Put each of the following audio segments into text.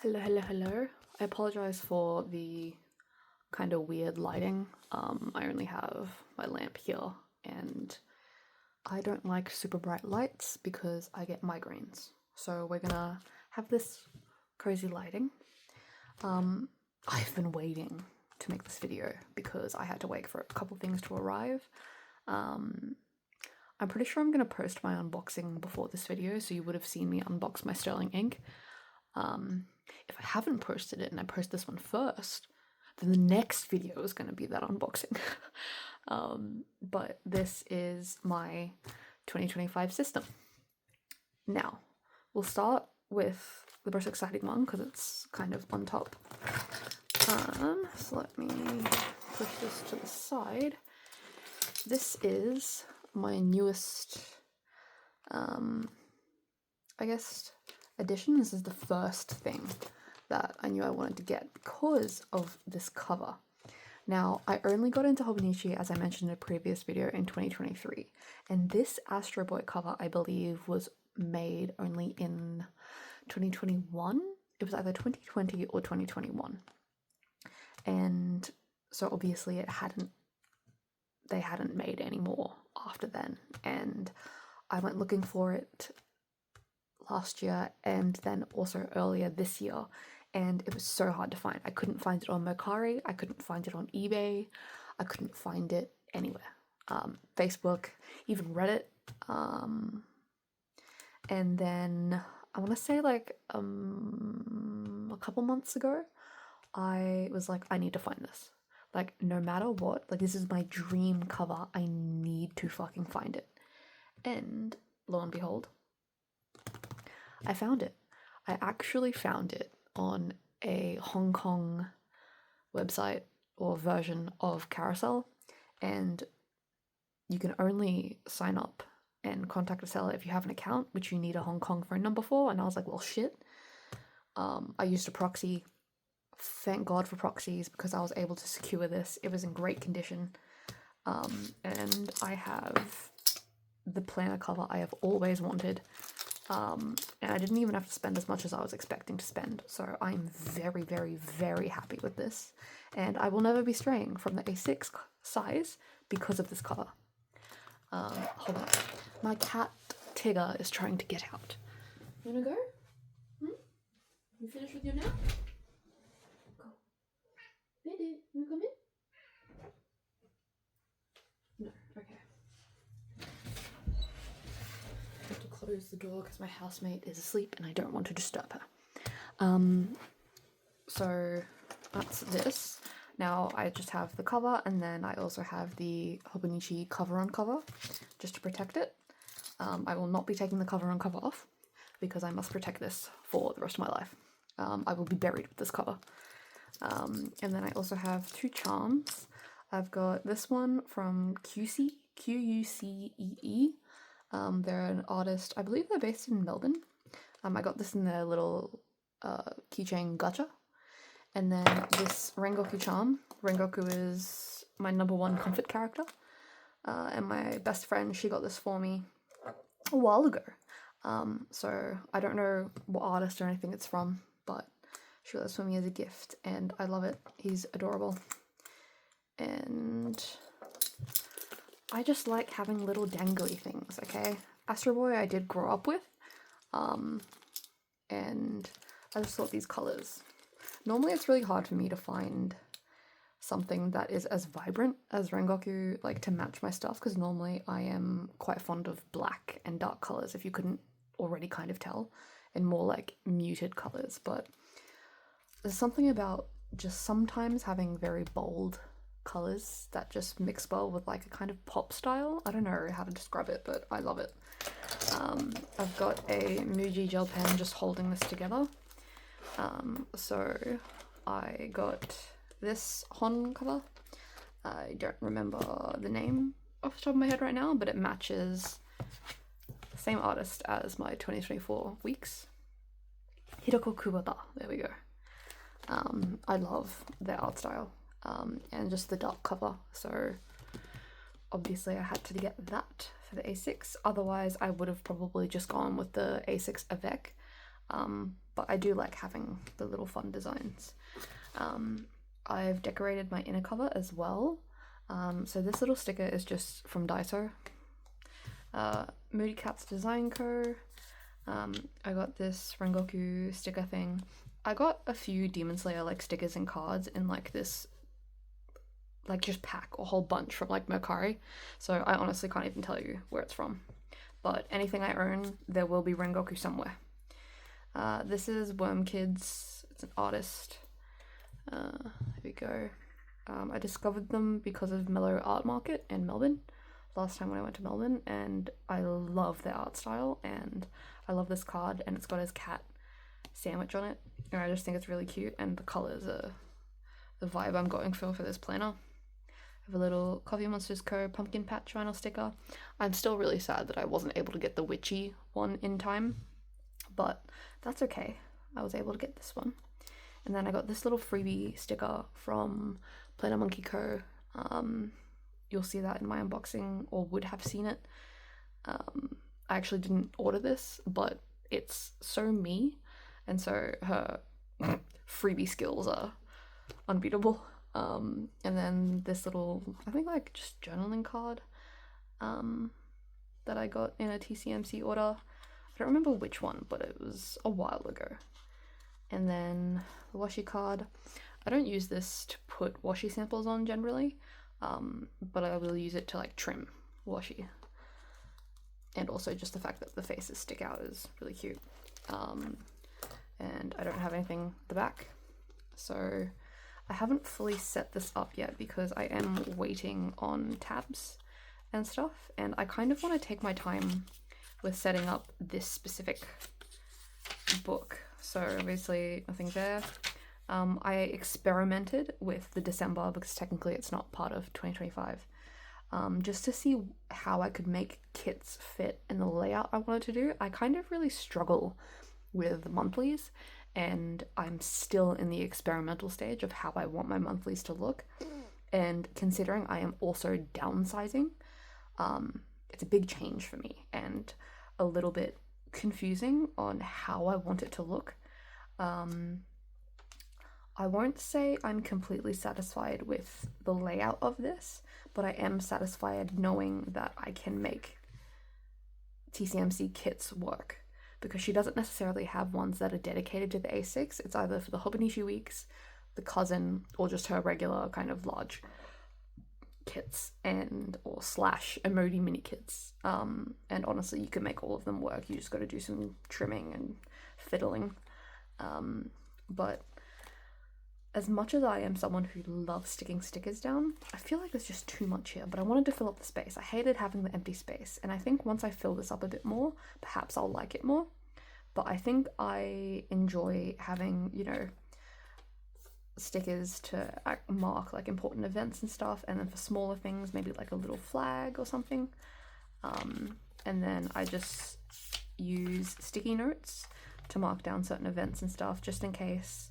Hello. I apologize for the kind of weird lighting. I only have my lamp here, and I don't like super bright lights because I get migraines. So we're gonna have this cozy lighting. I've been waiting to make this video because I had to wait for a couple things to arrive. I'm pretty sure I'm gonna post my unboxing before this video, so you would have seen me unbox my Sterling ink. If I haven't posted it and I post this one first, then the next video is going to be that unboxing. But this is my 2025 system. Now, we'll start with the most exciting one because it's kind of on top. So let me push this to the side. This is my newest, I guess, edition. This is the first thing that I knew I wanted to get because of this cover. Now, I only got into Hobonichi, as I mentioned in a previous video, in 2023, and this Astro Boy cover, I believe, was made only in 2021. It was either 2020 or 2021, and so obviously they hadn't made any more after then, and I went looking for it last year and then also earlier this year, and it was so hard to find. I couldn't find it on Mercari, I couldn't find it on eBay, I couldn't find it anywhere. Facebook, even Reddit. And then I want to say like a couple months ago, I was like, I need to find this. Like, no matter what, like, this is my dream cover. I need to fucking find it. And lo and behold, I found it. I actually found it on a Hong Kong website or version of Carousel, and you can only sign up and contact a seller if you have an account, which you need a Hong Kong phone number for. And I was like, well, shit. I used a proxy. Thank God for proxies because I was able to secure this. It was in great condition. And I have the planner cover I have always wanted. And I didn't even have to spend as much as I was expecting to spend. So I'm very, very, very happy with this. And I will never be straying from the A6 size because of this cover. Hold on. My cat Tigger is trying to get out. You wanna go? You finished with your nap? Go. Baby, you come in? No, okay. I have to close the door because my housemate is asleep and I don't want to disturb her. So that's this. Now I just have the cover, and then I also have the Hobonichi cover on cover just to protect it. I will not be taking the cover on cover off because I must protect this for the rest of my life. I will be buried with this cover. And then I also have two charms. I've got this one from QC, Qucee. They're an artist, I believe they're based in Melbourne. I got this in their little keychain gacha. And then this Rengoku charm. Rengoku is my #1 comfort character. And my best friend, she got this for me a while ago. So I don't know what artist or anything it's from, but she got this for me as a gift, and I love it. He's adorable. And I just like having little dangly things, okay? Astro Boy I did grow up with, and I just thought these colours. Normally it's really hard for me to find something that is as vibrant as Rengoku, like, to match my stuff, because normally I am quite fond of black and dark colours, if you couldn't already kind of tell, and more like muted colours, but there's something about just sometimes having very bold colours that just mix well with like a kind of pop style. I don't know how to describe it, but I love it. I've got a Muji gel pen just holding this together. So I got this Hon cover. I don't remember the name off the top of my head right now, but it matches the same artist as my 2024 Weeks. Hiroko Kubota, there we go. I love their art style, and just the dark cover, so obviously I had to get that for the A6. Otherwise I would have probably just gone with the A6 Avec, but I do like having the little fun designs. I've decorated my inner cover as well. So this little sticker is just from Daiso. Moody Cats Design Co. I got this Rengoku sticker thing. I got a few Demon Slayer like stickers and cards in like this like just pack, a whole bunch from like Mercari. So I honestly can't even tell you where it's from. But anything I own, there will be Rengoku somewhere. This is Worm Kids. It's an artist. Here we go. I discovered them because of Mellow Art Market in Melbourne last time when I went to Melbourne, and I love their art style, and I love this card, and it's got his cat sandwich on it, and I just think it's really cute, and the colours are the vibe I'm going for this planner. I have a little Coffee Monsters Co. Pumpkin Patch vinyl sticker. I'm still really sad that I wasn't able to get the witchy one in time, but that's okay. I was able to get this one. And then I got this little freebie sticker from Planner Monkey Co. You'll see that in my unboxing, or would have seen it. I actually didn't order this, but it's so me, and so her freebie skills are unbeatable. And then this little, I think like just journaling card that I got in a TCMC order. I don't remember which one, but it was a while ago. And then the washi card. I don't use this to put washi samples on generally, but I will use it to like trim washi. And also just the fact that the faces stick out is really cute. And I don't have anything at the back. So I haven't fully set this up yet because I am waiting on tabs and stuff. And I kind of want to take my time with setting up this specific book. So obviously nothing there. I experimented with the December because technically it's not part of 2025. Just to see how I could make kits fit in the layout I wanted to do. I kind of really struggle with monthlies, and I'm still in the experimental stage of how I want my monthlies to look. And considering I am also downsizing, it's a big change for me and a little bit confusing on how I want it to look. I won't say I'm completely satisfied with the layout of this, but I am satisfied knowing that I can make TCMC kits work, because she doesn't necessarily have ones that are dedicated to the A6. It's either for the Hobonichi weeks, the cousin, or just her regular kind of large kits and or slash emoji mini kits. And honestly, you can make all of them work. You just got to do some trimming and fiddling. But as much as I am someone who loves sticking stickers down, I feel like there's just too much here, but I wanted to fill up the space. I hated having the empty space, and I think once I fill this up a bit more, perhaps I'll like it more. But I think I enjoy having, you know, stickers to mark like important events and stuff, and then for smaller things, maybe like a little flag or something. And then I just use sticky notes to mark down certain events and stuff, just in case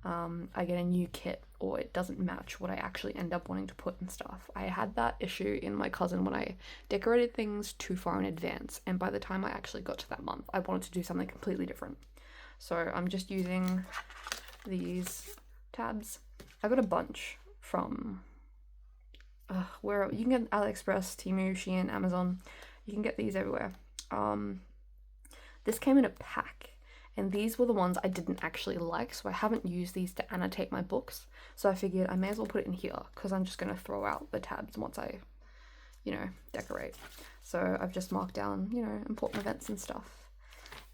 I get a new kit or it doesn't match what I actually end up wanting to put and stuff. I had that issue in my cousin when I decorated things too far in advance, and by the time I actually got to that month, I wanted to do something completely different. So I'm just using these tabs. I got a bunch from where you can get AliExpress, Temu, Shein, Amazon. You can get these everywhere. This came in a pack, and these were the ones I didn't actually like, so I haven't used these to annotate my books. So I figured I may as well put it in here, because I'm just going to throw out the tabs once I, you know, decorate. So I've just marked down, you know, important events and stuff.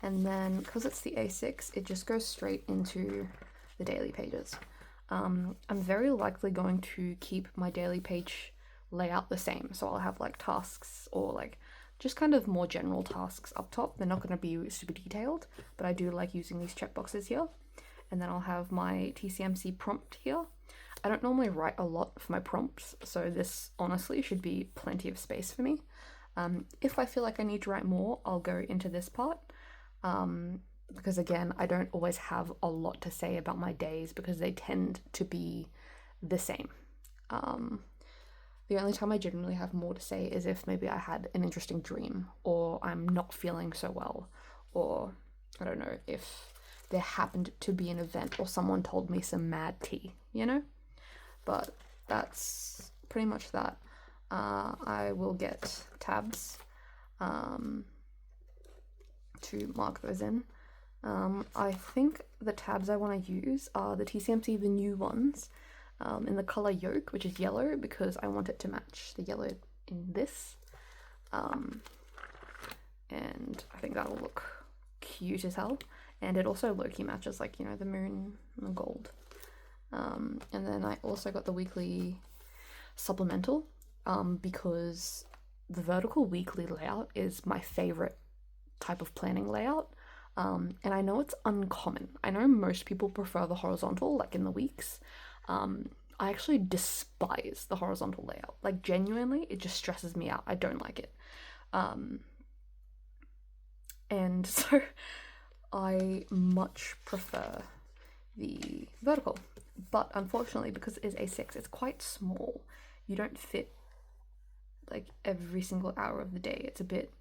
And then, because it's the A6, it just goes straight into the daily pages. I'm very likely going to keep my daily page layout the same. So I'll have like tasks or like just kind of more general tasks up top. They're not going to be super detailed, but I do like using these checkboxes here. And then I'll have my TCMC prompt here. I don't normally write a lot for my prompts, so this honestly should be plenty of space for me. If I feel like I need to write more, I'll go into this part. Because again, I don't always have a lot to say about my days because they tend to be the same. The only time I generally have more to say is if maybe I had an interesting dream, or I'm not feeling so well, or I don't know, if there happened to be an event or someone told me some mad tea, you know? But that's pretty much that. I will get tabs to mark those in. I think the tabs I want to use are the TCMC, the new ones, in the color yolk, which is yellow, because I want it to match the yellow in this. And I think that'll look cute as hell. And it also low-key matches, like, you know, the moon and the gold. And then I also got the weekly supplemental, because the vertical weekly layout is my favorite type of planning layout. And I know it's uncommon. I know most people prefer the horizontal, like in the weeks. I actually despise the horizontal layout. Like, genuinely, it just stresses me out. I don't like it. And so I much prefer the vertical. But unfortunately, because it is A6, it's quite small. You don't fit like every single hour of the day. It's a bit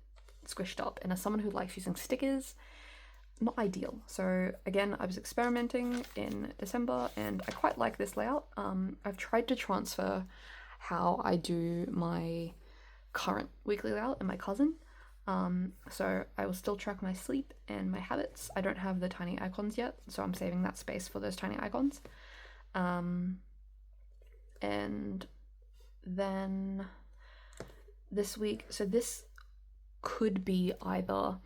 squished up. And as someone who likes using stickers, not ideal. So again, I was experimenting in December and I quite like this layout. I've tried to transfer how I do my current weekly layout and my cousin. So I will still track my sleep and my habits. I don't have the tiny icons yet, so I'm saving that space for those tiny icons. And then this week, so this could be either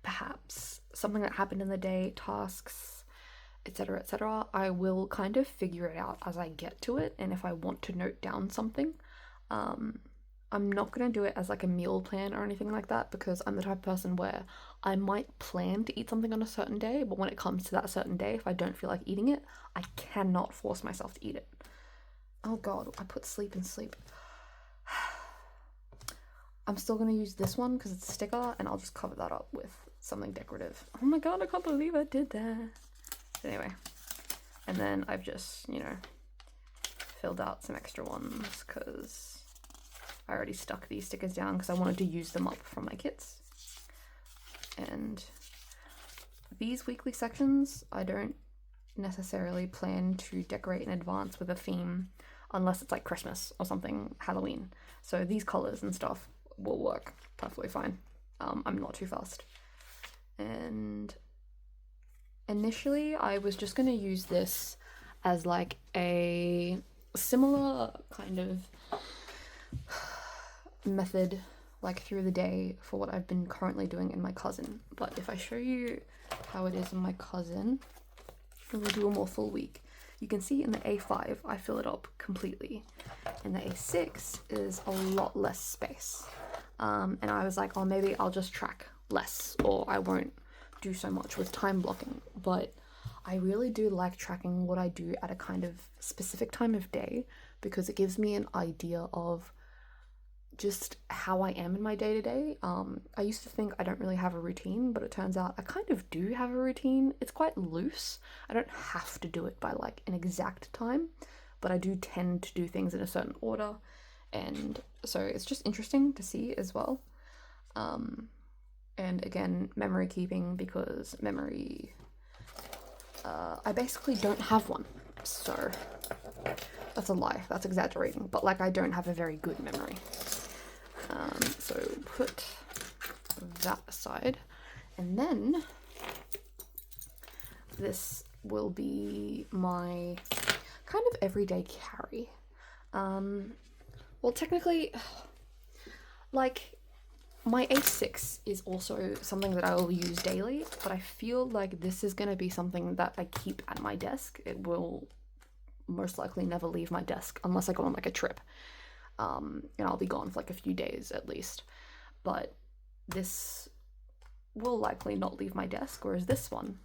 perhaps something that happened in the day, tasks, etc., etc. I will kind of figure it out as I get to it, and if I want to note down something. I'm not going to do it as like a meal plan or anything like that, because I'm the type of person where I might plan to eat something on a certain day, but when it comes to that certain day, if I don't feel like eating it, I cannot force myself to eat it. Oh god, I put sleep in sleep. I'm still going to use this one because it's a sticker, and I'll just cover that up with something decorative. Oh my god, I can't believe I did that. Anyway, and then I've just, you know, filled out some extra ones because I already stuck these stickers down because I wanted to use them up from my kits. And these weekly sections, I don't necessarily plan to decorate in advance with a theme unless it's like Christmas or something, Halloween. So these colors and stuff will work perfectly fine. I'm not too fussed. And initially I was just going to use this as like a similar kind of method like through the day for what I've been currently doing in my cousin. But if I show you how it is in my cousin, we'll do a more full week. You can see in the A5 I fill it up completely. In the A6 is a lot less space. And I was like, oh, maybe I'll just track less, or I won't do so much with time blocking. But I really do like tracking what I do at a kind of specific time of day, because it gives me an idea of just how I am in my day-to-day. I used to think I don't really have a routine, but it turns out I kind of do have a routine. It's quite loose. I don't have to do it by like an exact time, but I do tend to do things in a certain order, and so it's just interesting to see as well. And again, memory keeping, because memory, I basically don't have one, so that's a lie, that's exaggerating, but like I don't have a very good memory. So put that aside, and then this will be my kind of everyday carry. Well, technically, like, my A6 is also something that I will use daily, but I feel like this is going to be something that I keep at my desk. It will most likely never leave my desk unless I go on like a trip. And I'll be gone for like a few days at least. But this will likely not leave my desk, whereas this one,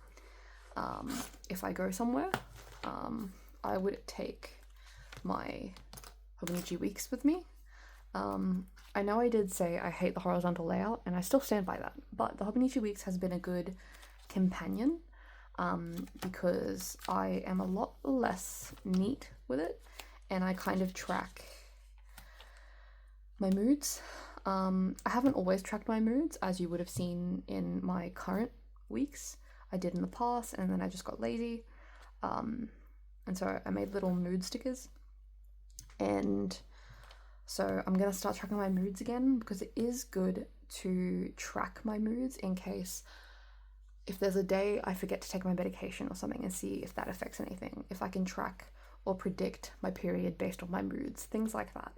if I go somewhere, I would take my Hobonichi Weeks with me. I know I did say I hate the horizontal layout, and I still stand by that, but the Hobonichi Weeks has been a good companion, because I am a lot less neat with it, and I kind of track my moods. I haven't always tracked my moods, as you would have seen in my current weeks. I did in the past, and then I just got lazy. And so I made little mood stickers. And so I'm gonna start tracking my moods again, because it is good to track my moods in case if there's a day I forget to take my medication or something, and see if that affects anything. If I can track or predict my period based on my moods, things like that.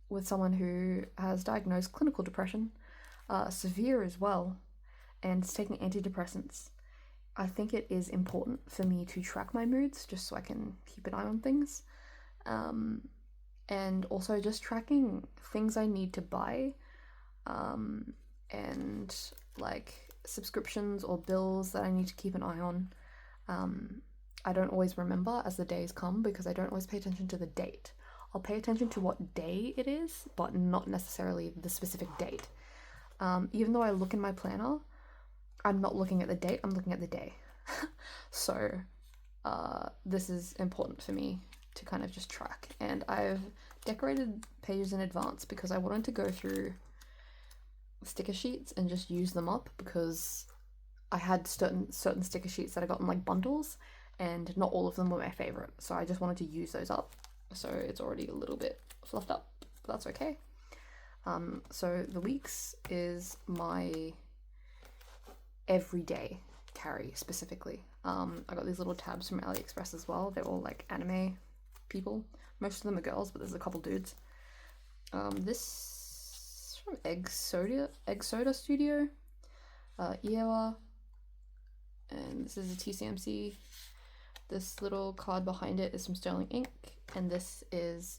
With someone who has diagnosed clinical depression, severe as well, and is taking antidepressants, I think it is important for me to track my moods just so I can keep an eye on things. And also just tracking things I need to buy, and like subscriptions or bills that I need to keep an eye on. I don't always remember as the days come because I don't always pay attention to the date. I'll pay attention to what day it is, but not necessarily the specific date. Even though I look in my planner, I'm not looking at the date, I'm looking at the day. So this is important for me to kind of just track. And I've decorated pages in advance because I wanted to go through sticker sheets and just use them up, because I had certain sticker sheets that I got in like bundles, and not all of them were my favorite. So I just wanted to use those up. So it's already a little bit fluffed up, but that's okay. So the weeks is my everyday carry specifically. I got these little tabs from AliExpress as well. They're all like anime people. Most of them are girls, but there's a couple dudes. This is from Egg Soda Studio. Iewa. And this is a TCMC. This little card behind it is from Sterling Ink, and this is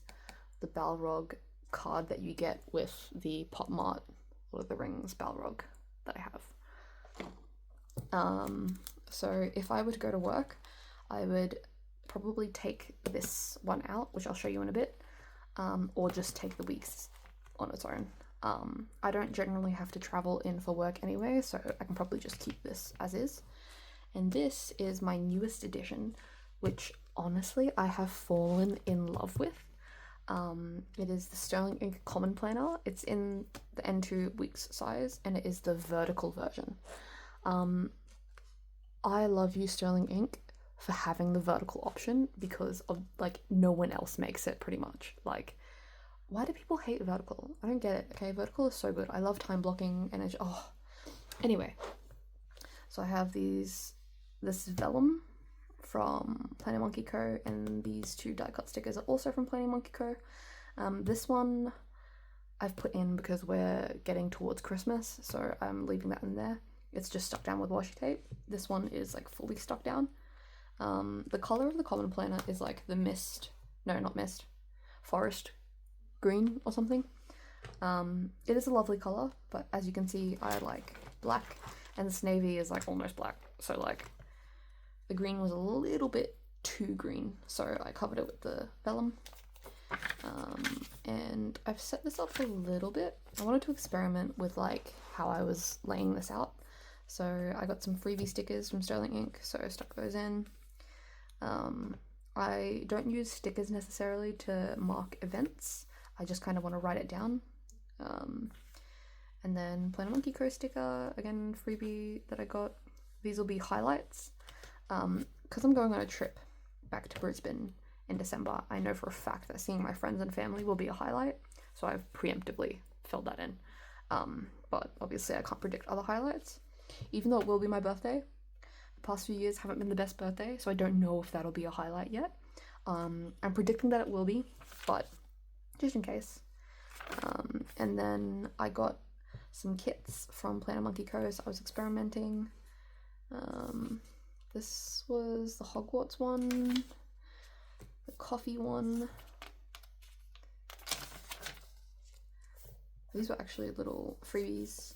the Balrog card that you get with the Pop Mart Lord of the Rings Balrog that I have. So if I were to go to work, I would probably take this one out, which I'll show you in a bit, or just take the weeks on its own. I don't generally have to travel in for work anyway, so I can probably just keep this as is. And this is my newest edition, which honestly I have fallen in love with. It is the Sterling Ink Common Planner. It's in the N2 weeks size, and it is the vertical version. I love you, Sterling Ink, for having the vertical option, because of like no one else makes it pretty much. Like, why do people hate vertical? I don't get it. Okay, vertical is so good. I love time blocking, and it's anyway. So I have this vellum from Planet Monkey Co, and these two die cut stickers are also from Planet Monkey Co. This one I've put in because we're getting towards Christmas, so I'm leaving that in there. It's just stuck down with washi tape. This one is like fully stuck down. The color of the Common Planner is like the forest green or something. It is a lovely color, but as you can see, I like black, and this navy is like almost black, so like the green was a little bit too green, so I covered it with the vellum. And I've set this up for a little bit. I wanted to experiment with like how I was laying this out, so I got some freebie stickers from Sterling Ink, so I stuck those in. I don't use stickers necessarily to mark events, I just kind of want to write it down. And then Planet Monkey Co sticker, again freebie that I got. These will be highlights. Because I'm going on a trip back to Brisbane in December, I know for a fact that seeing my friends and family will be a highlight, so I've preemptively filled that in. But obviously I can't predict other highlights, even though it will be my birthday. The past few years haven't been the best birthday, so I don't know if that'll be a highlight yet. I'm predicting that it will be, but just in case. And then I got some kits from Planet Monkey Co, so I was experimenting. This was the Hogwarts one, the coffee one. These were actually little freebies.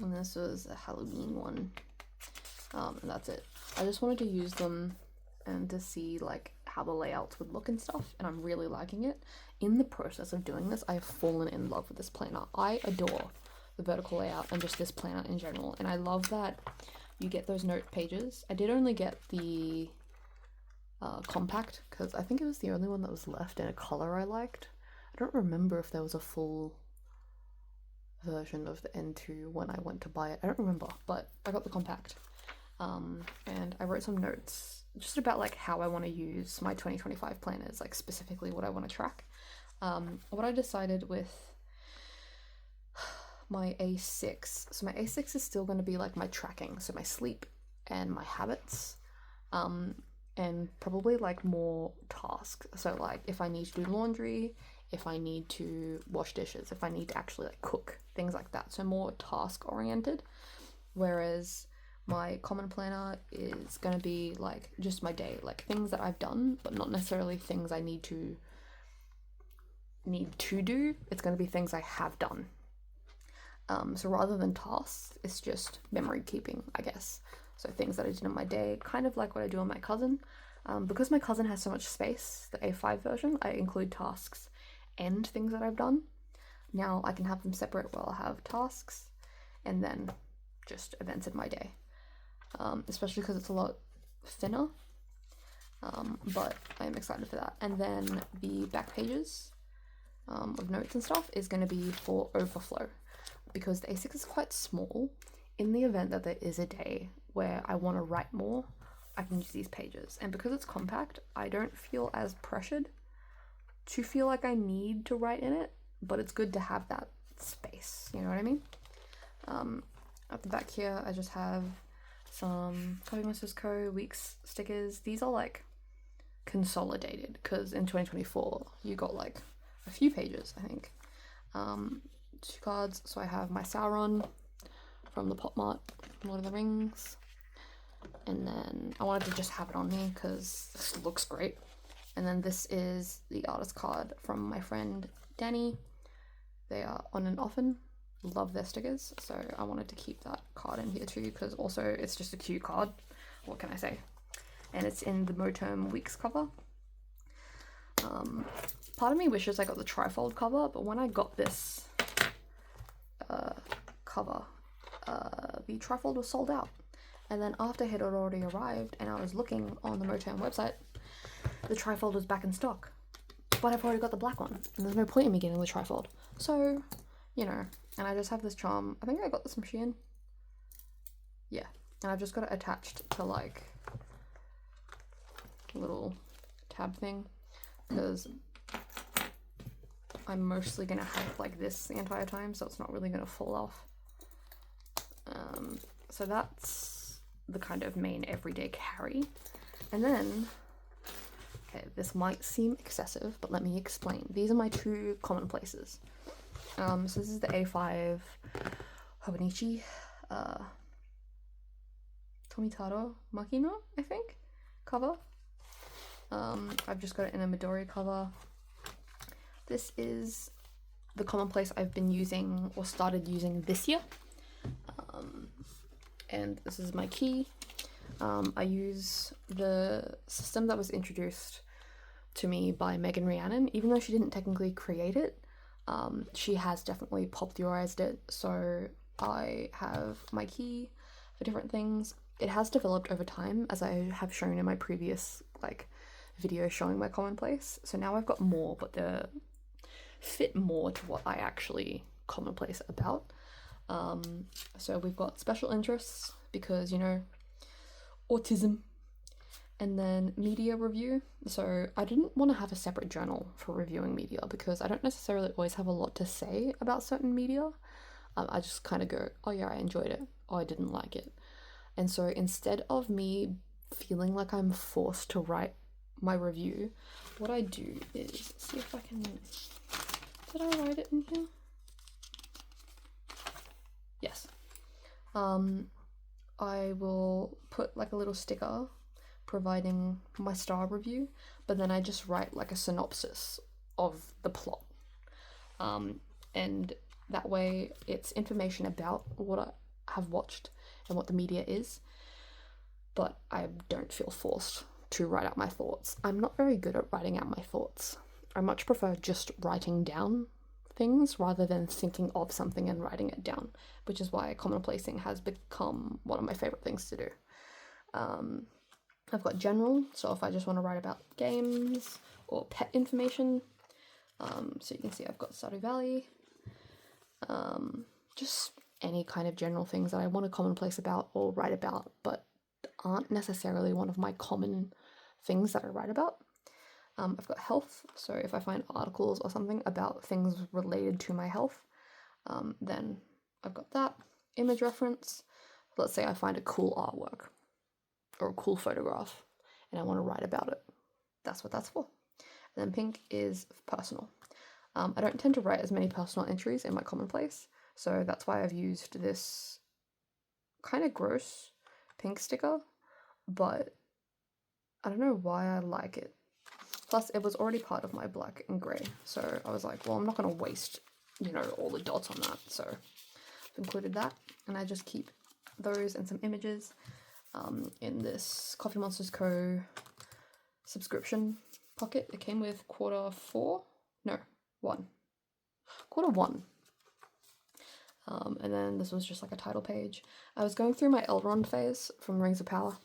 And this was a Halloween one. And that's it. I just wanted to use them and to see like how the layouts would look and stuff, and I'm really liking it. In the process of doing this, I've fallen in love with this planner. I adore the vertical layout and just this planner in general, and I love that you get those note pages. I did only get the compact because I think it was the only one that was left in a color I liked. I don't remember if there was a full version of the N2 when I went to buy it. I don't remember, but I got the compact. And I wrote some notes just about like how I want to use my 2025 planners, like specifically what I want to track. What I decided with my A6, so my A6 is still going to be like my tracking, so my sleep and my habits, and probably like more tasks. So like if I need to do laundry, if I need to wash dishes, if I need to actually like cook, things like that. So more task oriented. Whereas my common planner is going to be like just my day, like things that I've done, but not necessarily things I need to do. It's going to be things I have done. So rather than tasks, it's just memory keeping, I guess. So things that I did in my day, kind of like what I do on my cousin. Because my cousin has so much space, the A5 version, I include tasks and things that I've done. Now I can have them separate where I'll have tasks and then just events in my day. Especially because it's a lot thinner. But I am excited for that. And then the back pages of notes and stuff is going to be for overflow. Because the A6 is quite small, in the event that there is a day where I want to write more, I can use these pages. And because it's compact, I don't feel as pressured to feel like I need to write in it, but it's good to have that space, you know what I mean? At the back here, I just have some Copy Masters Co. Weeks stickers. These are like consolidated, because in 2024, you got like a few pages, I think. 2 cards, so I have my Sauron from the Pop Mart, Lord of the Rings, and then I wanted to just have it on me because this looks great. And then this is the artist card from my friend Danny. They are on and often. Love their stickers, so I wanted to keep that card in here too, because also it's just a cute card. What can I say? And it's in the Moterm Weeks cover. Part of me wishes I got the trifold cover, but when I got this cover, the trifold was sold out. And then after it had already arrived and I was looking on the Moterm website, the trifold was back in stock. But I've already got the black one, and there's no point in me getting the trifold. So, you know, and I just have this charm. I think I got this from Shein. Yeah, and I've just got it attached to like a little tab thing, because I'm mostly gonna have it like this the entire time, so it's not really gonna fall off. So that's the kind of main everyday carry. And then, okay, this might seem excessive, but let me explain. These are my 2 commonplaces. So this is the A5 Hobonichi Tomitaro Makino, I think, cover. I've just got it in a Midori cover. This is the commonplace I've been using or started using this year. And this is my key. I use the system that was introduced to me by Megan Rhiannon, even though she didn't technically create it. She has definitely popularized it, so I have my key for different things. It has developed over time, as I have shown in my previous like video showing my commonplace. So now I've got more, but they fit more to what I actually commonplace about. So we've got special interests, because, you know, autism, and then media review. So I didn't want to have a separate journal for reviewing media, because I don't necessarily always have a lot to say about certain media. I just kind of go, oh yeah, I enjoyed it, oh I didn't like it. And so instead of me feeling like I'm forced to write my review, what I do is, see if I can, did I write it in here? Yes. I will put like a little sticker providing my star review, but then I just write like a synopsis of the plot. And that way it's information about what I have watched and what the media is, but I don't feel forced to write out my thoughts. I'm not very good at writing out my thoughts. I much prefer just writing down things rather than thinking of something and writing it down, which is why commonplacing has become one of my favorite things to do. I've got general, so if I just want to write about games or pet information, so you can see I've got Stardew Valley, just any kind of general things that I want to commonplace about or write about, but aren't necessarily one of my common things that I write about. I've got health, so if I find articles or something about things related to my health, then I've got that. Image reference, let's say I find a cool artwork or a cool photograph and I want to write about it. That's what that's for. And then pink is personal. I don't tend to write as many personal entries in my commonplace, so that's why I've used this kind of gross pink sticker, but I don't know why I like it. Plus, it was already part of my black and grey, so I was like, well, I'm not going to waste, all the dots on that, so I've included that, and I just keep those and some images in this Coffee Monsters Co. subscription pocket. It came with quarter one. And then this was just like a title page. I was going through my Elrond phase from Rings of Power,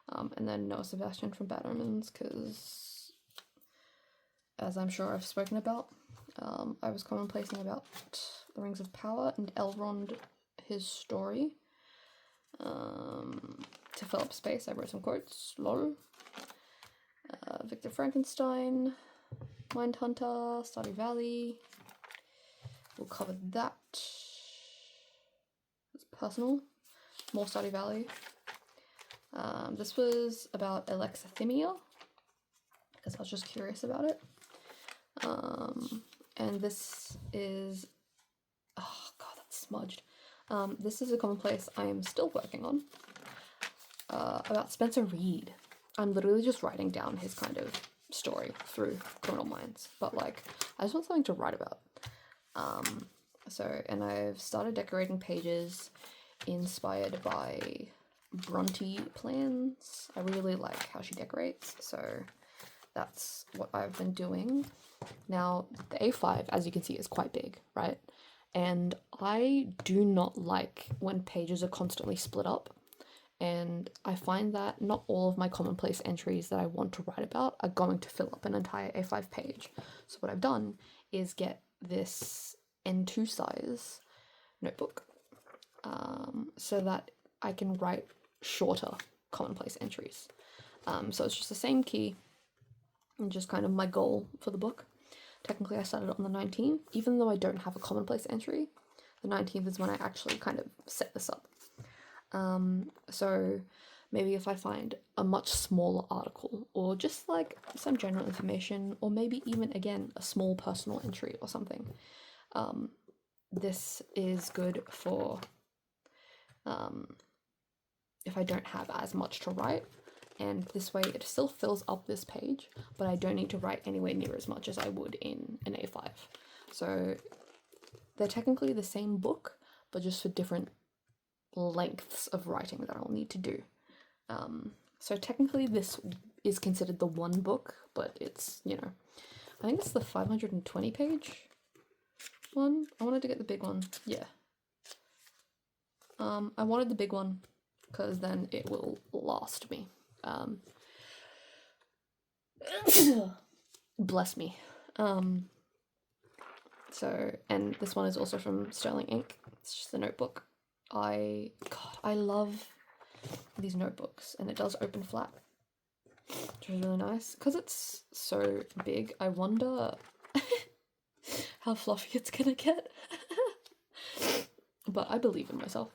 and then Noah Sebastian from Bad Omens, because, as I'm sure I've spoken about, I was commonplacing about the Rings of Power and Elrond, his story. To fill up space, I wrote some quotes. Lol. Victor Frankenstein, Mindhunter, Stardew Valley. We'll cover that. It's personal. More Stardew Valley. This was about alexithymia, because I was just curious about it. And this is... oh god, that's smudged. This is a commonplace I am still working on. About Spencer Reid. I'm literally just writing down his kind of story through Criminal Minds, but like, I just want something to write about. And I've started decorating pages inspired by Bronte plans. I really like how she decorates, so that's what I've been doing. Now, the A5, as you can see, is quite big, right? And I do not like when pages are constantly split up. And I find that not all of my commonplace entries that I want to write about are going to fill up an entire A5 page. So what I've done is get this N2 size notebook, so that I can write shorter commonplace entries. So it's just the same key and just kind of my goal for the book. Technically I started on the 19th, even though I don't have a commonplace entry. The 19th is when I actually kind of set this up. So maybe if I find a much smaller article, or just like some general information, or maybe even again a small personal entry or something, this is good for if I don't have as much to write, and this way it still fills up this page, but I don't need to write anywhere near as much as I would in an A5. So they're technically the same book, but just for different lengths of writing that I'll need to do. So technically this is considered the one book, but it's, I think it's the 520 page one. I wanted to get the big one. Yeah. I wanted the big one because then it will last me. Bless me. So, and this one is also from Sterling Ink. It's just a notebook. I love these notebooks, and it does open flat, which is really nice. Because it's so big, I wonder how fluffy it's gonna get. But I believe in myself.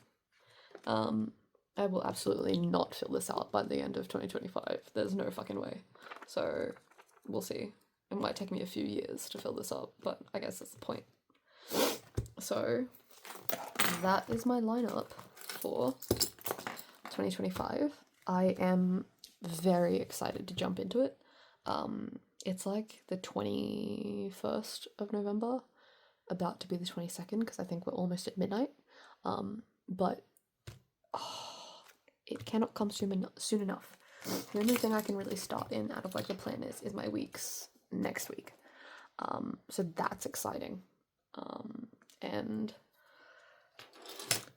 I will absolutely not fill this out by the end of 2025. There's no fucking way. So, we'll see. It might take me a few years to fill this up, but I guess that's the point. So, that is my lineup for 2025. I am very excited to jump into it. It's like the 21st of November, about to be the 22nd, because I think we're almost at midnight. But it cannot come soon enough. The only thing I can really start in out of like the plan is my weeks next week. So that's exciting. And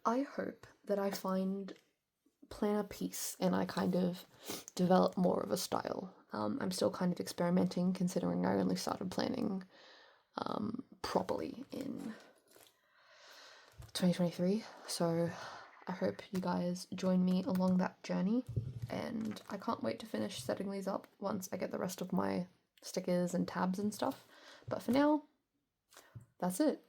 I hope that I find planner peace and I kind of develop more of a style. I'm still kind of experimenting, considering I only started planning properly in 2023. So I hope you guys join me along that journey, and I can't wait to finish setting these up once I get the rest of my stickers and tabs and stuff. But for now, that's it.